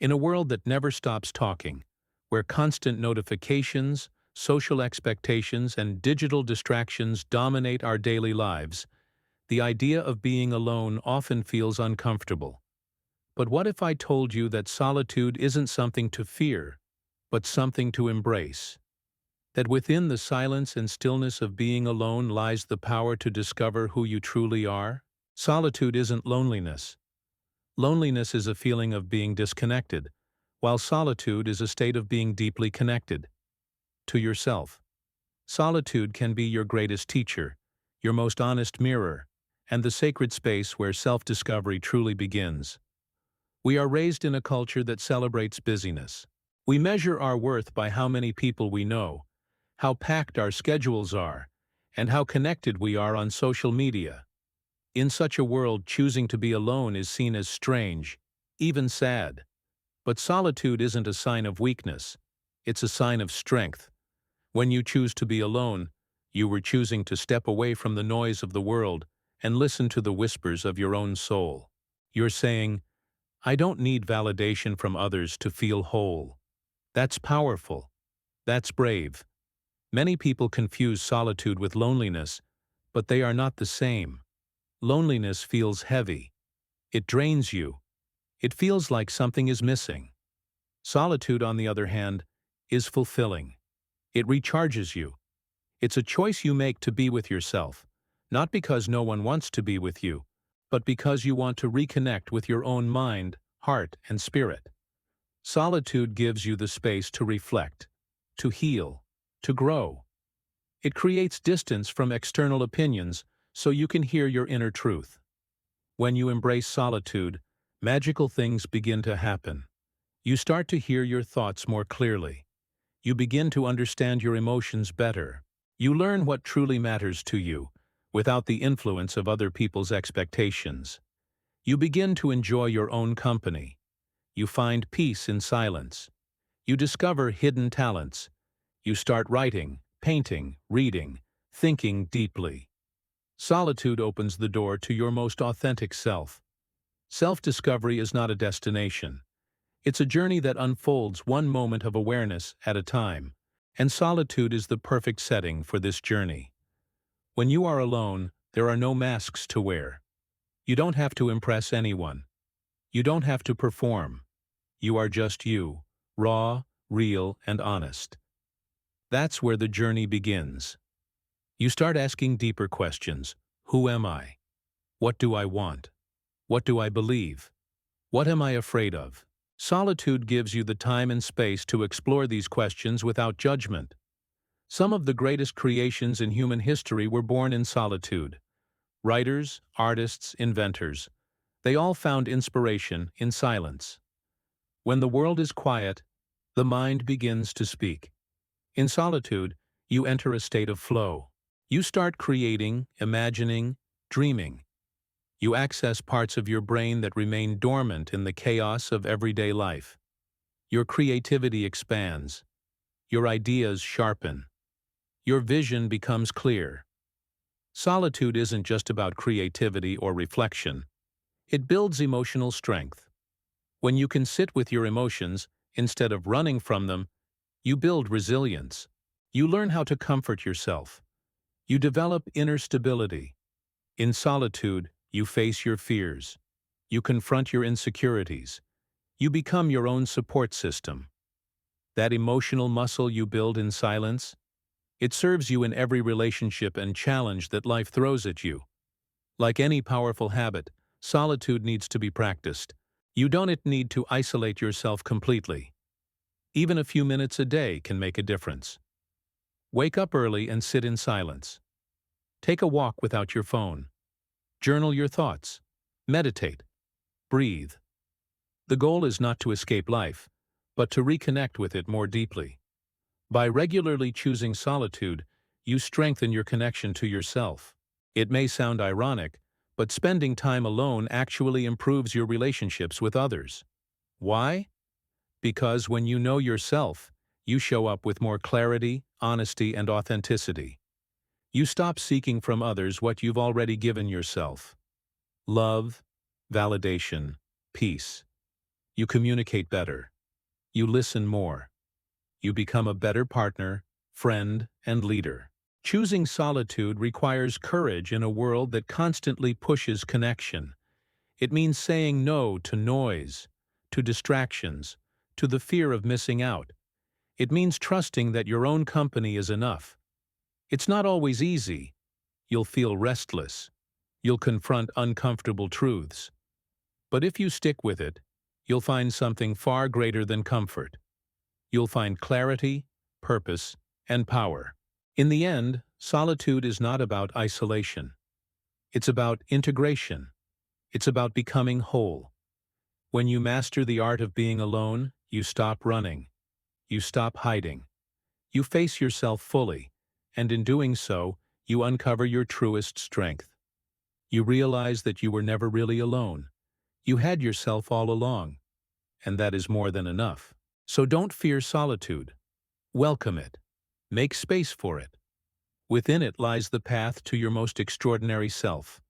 In a world that never stops talking, where constant notifications, social expectations, and digital distractions dominate our daily lives, the idea of being alone often feels uncomfortable. But what if I told you that solitude isn't something to fear, but something to embrace? That within the silence and stillness of being alone lies the power to discover who you truly are? Solitude isn't loneliness. Loneliness is a feeling of being disconnected, while solitude is a state of being deeply connected to yourself. Solitude can be your greatest teacher, your most honest mirror, and the sacred space where self-discovery truly begins. We are raised in a culture that celebrates busyness. We measure our worth by how many people we know, how packed our schedules are, and how connected we are on social media. In such a world, choosing to be alone is seen as strange, even sad. But solitude isn't a sign of weakness. It's a sign of strength. When you choose to be alone, you were choosing to step away from the noise of the world and listen to the whispers of your own soul. You're saying, "I don't need validation from others to feel whole." That's powerful. That's brave. Many people confuse solitude with loneliness, but they are not the same. Loneliness feels heavy. It drains you. It feels like something is missing. Solitude, on the other hand, is fulfilling. It recharges you. It's a choice you make to be with yourself, not because no one wants to be with you, but because you want to reconnect with your own mind, heart, and spirit. Solitude gives you the space to reflect, to heal, to grow. It creates distance from external opinions so you can hear your inner truth. When you embrace solitude, magical things begin to happen. You start to hear your thoughts more clearly. You begin to understand your emotions better. You learn what truly matters to you, without the influence of other people's expectations. You begin to enjoy your own company. You find peace in silence. You discover hidden talents. You start writing, painting, reading, thinking deeply. Solitude opens the door to your most authentic self. Self-discovery is not a destination. It's a journey that unfolds one moment of awareness at a time, and solitude is the perfect setting for this journey. When you are alone, there are no masks to wear. You don't have to impress anyone. You don't have to perform. You are just you, raw, real, and honest. That's where the journey begins. You start asking deeper questions. Who am I? What do I want? What do I believe? What am I afraid of? Solitude gives you the time and space to explore these questions without judgment. Some of the greatest creations in human history were born in solitude. Writers, artists, inventors. They all found inspiration in silence. When the world is quiet, the mind begins to speak. In solitude, you enter a state of flow. You start creating, imagining, dreaming. You access parts of your brain that remain dormant in the chaos of everyday life. Your creativity expands. Your ideas sharpen. Your vision becomes clear. Solitude isn't just about creativity or reflection. It builds emotional strength. When you can sit with your emotions, instead of running from them, you build resilience. You learn how to comfort yourself. You develop inner stability. In solitude, you face your fears. You confront your insecurities. You become your own support system. That emotional muscle you build in silence, it serves you in every relationship and challenge that life throws at you. Like any powerful habit, solitude needs to be practiced. You don't need to isolate yourself completely. Even a few minutes a day can make a difference. Wake up early and sit in silence. Take a walk without your phone. Journal your thoughts. Meditate. Breathe. The goal is not to escape life, but to reconnect with it more deeply. By regularly choosing solitude, you strengthen your connection to yourself. It may sound ironic, but spending time alone actually improves your relationships with others. Why? Because when you know yourself, you show up with more clarity, honesty, and authenticity. You stop seeking from others what you've already given yourself: love, validation, peace. You communicate better. You listen more. You become a better partner, friend, and leader. Choosing solitude requires courage in a world that constantly pushes connection. It means saying no to noise, to distractions, to the fear of missing out. It means trusting that your own company is enough. It's not always easy. You'll feel restless. You'll confront uncomfortable truths. But if you stick with it, you'll find something far greater than comfort. You'll find clarity, purpose, and power. In the end, solitude is not about isolation. It's about integration. It's about becoming whole. When you master the art of being alone, you stop running. You stop hiding. You face yourself fully, and in doing so, you uncover your truest strength. You realize that you were never really alone. You had yourself all along, and that is more than enough. So don't fear solitude. Welcome it. Make space for it. Within it lies the path to your most extraordinary self.